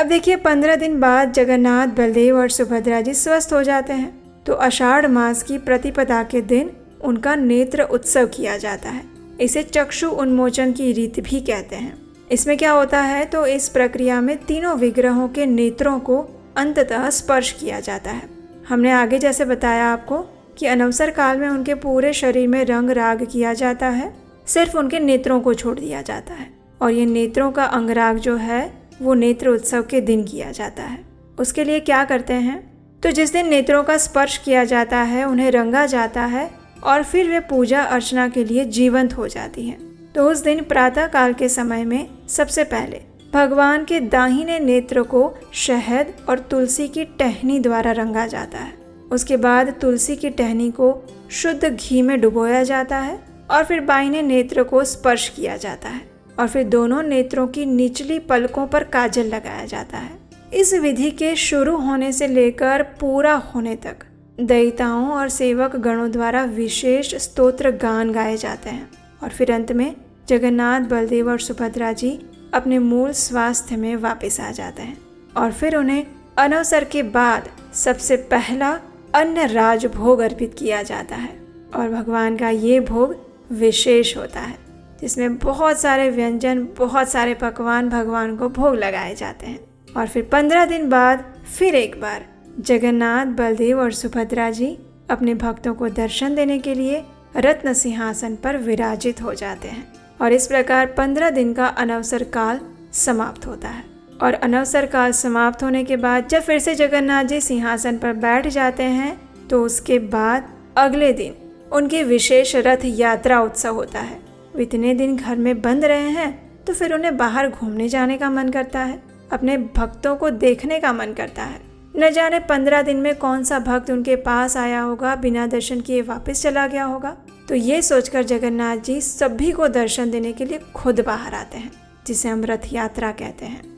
अब देखिए 15 दिन बाद जगन्नाथ, बलदेव और सुभद्रा जी स्वस्थ हो जाते हैं। तो आषाढ़ मास की प्रतिपदा के दिन उनका नेत्र उत्सव किया जाता है। इसे चक्षु उन्मोचन की रीत भी कहते हैं। इसमें क्या होता है, तो इस प्रक्रिया में तीनों विग्रहों के नेत्रों को अंततः स्पर्श किया जाता है। हमने आगे जैसे बताया आपको कि अनवसर काल में उनके पूरे शरीर में रंग राग किया जाता है, सिर्फ उनके नेत्रों को छोड़ दिया जाता है। और ये नेत्रों का अंगराग जो है वो नेत्र उत्सव के दिन किया जाता है। उसके लिए क्या करते हैं, तो जिस दिन नेत्रों का स्पर्श किया जाता है उन्हें रंगा जाता है और फिर वे पूजा अर्चना के लिए जीवंत हो जाती हैं। तो उस दिन प्रातः काल के समय में सबसे पहले भगवान के दाहिने नेत्र को शहद और तुलसी की टहनी द्वारा रंगा जाता है। उसके बाद तुलसी की टहनी को शुद्ध घी में डुबोया जाता है और फिर बाहिने नेत्र को स्पर्श किया जाता है और फिर दोनों नेत्रों की निचली पलकों पर काजल लगाया जाता है। इस विधि के शुरू होने से लेकर पूरा होने तक दैताओं और सेवक गणों द्वारा विशेष स्तोत्र गान गाए जाते हैं और फिर अंत में जगन्नाथ, बलदेव और सुभद्रा जी अपने मूल स्वास्थ्य में वापस आ जाते हैं और फिर उन्हें अनवसर के बाद सबसे पहला अन्न राज भोग अर्पित किया जाता है। और भगवान का ये भोग विशेष होता है जिसमें बहुत सारे व्यंजन, बहुत सारे पकवान भगवान को भोग लगाए जाते हैं। और फिर 15 दिन बाद फिर एक बार जगन्नाथ, बलदेव और सुभद्रा जी अपने भक्तों को दर्शन देने के लिए रत्न सिंहासन पर विराजित हो जाते हैं और इस प्रकार 15 दिन का अनवसर काल समाप्त होता है। और अनवसर काल समाप्त होने के बाद जब फिर से जगन्नाथ जी सिंहासन पर बैठ जाते हैं तो उसके बाद अगले दिन उनकी विशेष रथ यात्रा उत्सव होता है। वो इतने दिन घर में बंद रहे हैं तो फिर उन्हें बाहर घूमने जाने का मन करता है, अपने भक्तों को देखने का मन करता है। न जाने 15 दिन में कौन सा भक्त उनके पास आया होगा, बिना दर्शन किए वापस चला गया होगा। तो ये सोचकर जगन्नाथ जी सभी को दर्शन देने के लिए खुद बाहर आते हैं, जिसे हम रथ यात्रा कहते हैं।